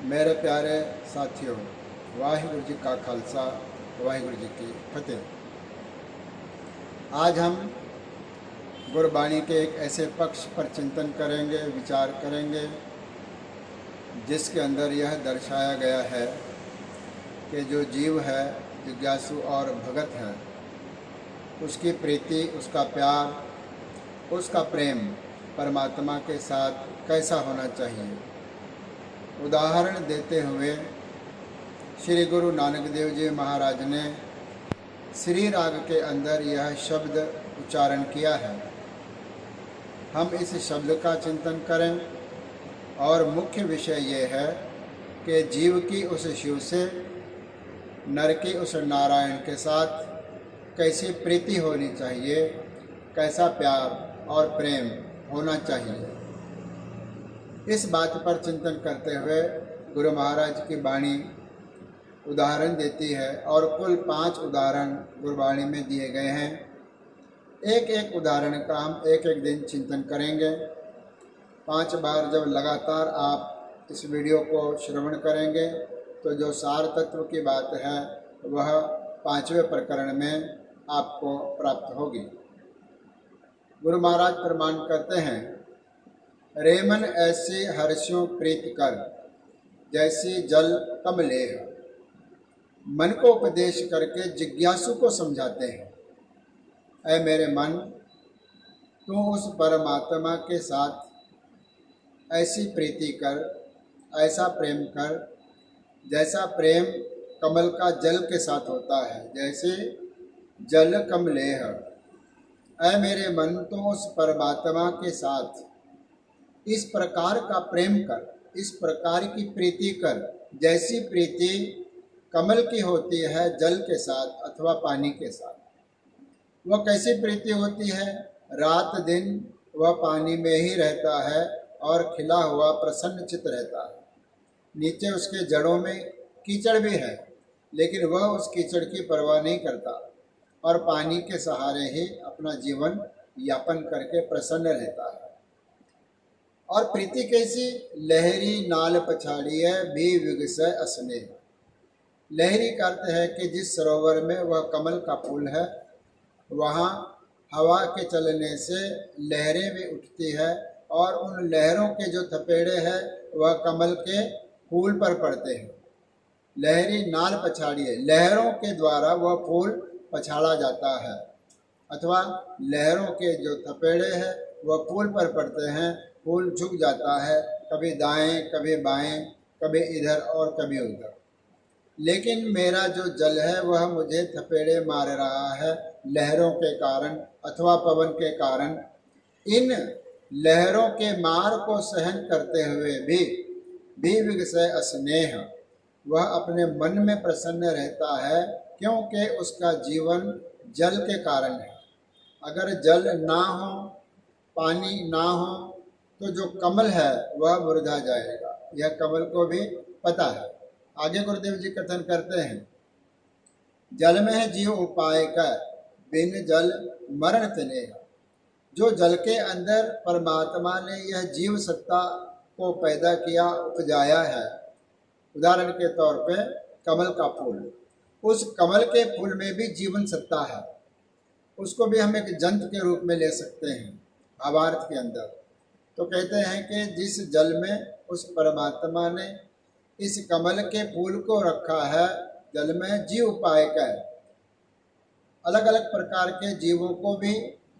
मेरे प्यारे साथियों, वाहिगुरु जी का खालसा, वाहिगुरु जी की फतेह। आज हम गुरबाणी के एक ऐसे पक्ष पर चिंतन करेंगे, विचार करेंगे, जिसके अंदर यह दर्शाया गया है कि जो जीव है, जिज्ञासु और भगत है, उसकी प्रीति, उसका प्यार, उसका प्रेम परमात्मा के साथ कैसा होना चाहिए। उदाहरण देते हुए श्री गुरु नानक देव जी महाराज ने श्री राग के अंदर यह शब्द उच्चारण किया है। हम इस शब्द का चिंतन करें और मुख्य विषय ये है कि जीव की उस शिव से, नर की उस नारायण के साथ कैसी प्रीति होनी चाहिए, कैसा प्यार और प्रेम होना चाहिए। इस बात पर चिंतन करते हुए गुरु महाराज की वाणी उदाहरण देती है और कुल 5 उदाहरण गुरबाणी में दिए गए हैं। एक एक उदाहरण का हम एक एक दिन चिंतन करेंगे। 5 बार जब लगातार आप इस वीडियो को श्रवण करेंगे तो जो सार तत्व की बात है वह 5वें प्रकरण में आपको प्राप्त होगी। गुरु महाराज प्रमाण करते हैं, रेमन ऐसे हर्षों प्रीत कर, जैसे जल कमलेह। मन को उपदेश करके जिज्ञासु को समझाते हैं, ऐ मेरे मन, तू उस परमात्मा के साथ ऐसी प्रीति कर, ऐसा प्रेम कर, जैसा प्रेम कमल का जल के साथ होता है, जैसे जल कमलेह। ऐ मेरे मन, तू उस परमात्मा के साथ इस प्रकार का प्रेम कर, इस प्रकार की प्रीति कर, जैसी प्रीति कमल की होती है जल के साथ अथवा पानी के साथ। वह कैसी प्रीति होती है? रात दिन वह पानी में ही रहता है और खिला हुआ प्रसन्न चित्त रहता है। नीचे उसके जड़ों में कीचड़ भी है, लेकिन वह उस कीचड़ की परवाह नहीं करता और पानी के सहारे ही अपना जीवन यापन करके प्रसन्न रहता है। और प्रीति कैसी? लहरी नाल पछाड़िए भी विगसय असनेह। लहरी का अर्थ है कि जिस सरोवर में वह कमल का फूल है, वहाँ हवा के चलने से लहरें भी उठती है और उन लहरों के जो थपेड़े हैं वह कमल के फूल पर पड़ते हैं। लहरी नाल पछाड़िए, लहरों के द्वारा वह फूल पछाड़ा जाता है, अथवा लहरों के जो थपेड़े हैं वह फूल पर पड़ते हैं, फूल झुक जाता है, कभी दाएं कभी बाएं, कभी इधर और कभी उधर। लेकिन मेरा जो जल है वह मुझे थपेड़े मार रहा है लहरों के कारण अथवा पवन के कारण। इन लहरों के मार को सहन करते हुए भी विगसय अस्नेह, वह अपने मन में प्रसन्न रहता है, क्योंकि उसका जीवन जल के कारण है। अगर जल ना हो, पानी ना हो, तो जो कमल है वह मुरझा जाएगा। यह कमल को भी पता है। आगे गुरुदेव जी कथन करते हैं, जल में है जीव उपाय का, बिन जल मरण तनेह। जो जल के अंदर परमात्मा ने यह जीव सत्ता को पैदा किया, उपजाया है। उदाहरण के तौर पे कमल का फूल, उस कमल के फूल में भी जीवन सत्ता है। उसको भी हम एक जंत के रूप में ले सकते हैं भावार्थ के अंदर। तो कहते हैं कि जिस जल में उस परमात्मा ने इस कमल के फूल को रखा है, जल में जीव उपाय का है। अलग अलग प्रकार के जीवों को भी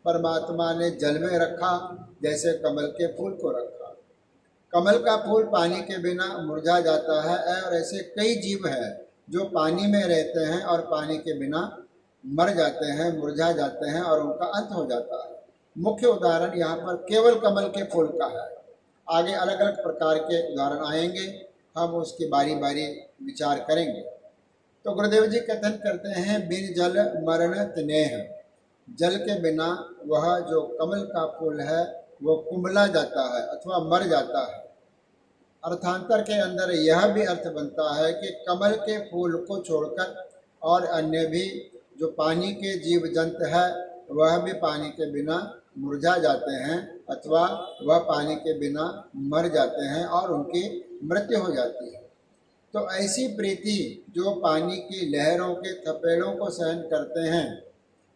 परमात्मा ने जल में रखा, जैसे कमल के फूल को रखा। कमल का फूल पानी के बिना मुरझा जाता है और ऐसे कई जीव हैं जो पानी में रहते हैं और पानी के बिना मर जाते हैं, मुरझा जाते हैं और उनका अंत हो जाता है। मुख्य उदाहरण यहाँ पर केवल कमल के फूल का है। आगे अलग अलग प्रकार के उदाहरण आएंगे, हम उसकी बारी बारी विचार करेंगे। तो गुरुदेव जी कथन करते हैं, बिन जल मरण तनेह। जल के बिना वह जो कमल का फूल है वो कुम्भला जाता है अथवा मर जाता है। अर्थांतर के अंदर यह भी अर्थ बनता है कि कमल के फूल को छोड़कर और अन्य भी जो पानी के जीव जंतु है वह भी पानी के बिना मुरझा जाते हैं अथवा वह पानी के बिना मर जाते हैं और उनकी मृत्यु हो जाती है। तो ऐसी प्रीति जो पानी की लहरों के थपेड़ों को सहन करते हैं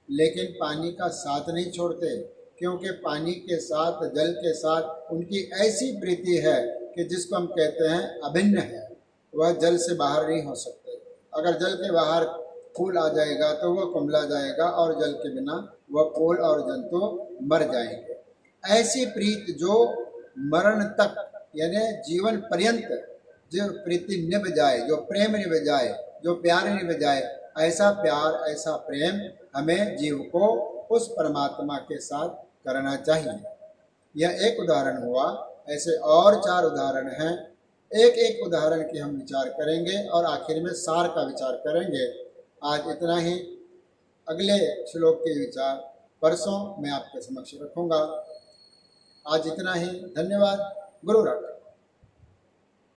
लेकिन पानी का साथ नहीं छोड़ते, क्योंकि पानी के साथ, जल के साथ उनकी ऐसी प्रीति है कि जिसको हम कहते हैं अभिन्न है, वह जल से बाहर नहीं हो सकते। अगर जल के बाहर फूल आ जाएगा तो वह कुम्हला जाएगा और जल के बिना वह फूल और जंतु मर जाएंगे। ऐसी प्रीत जो मरण तक यानी जीवन पर्यंत जो प्रीति निभ जाए, जो प्रेम निभ जाए, जो प्यार निभ जाए, ऐसा प्यार, ऐसा प्रेम हमें जीव को उस परमात्मा के साथ करना चाहिए। यह एक उदाहरण हुआ, ऐसे और 4 उदाहरण हैं। एक एक उदाहरण की हम विचार करेंगे और आखिर में सार का विचार करेंगे। आज इतना ही, अगले श्लोक के विचार परसों मैं आपके समक्ष रखूंगा। आज इतना ही, धन्यवाद। गुरु रक्षा।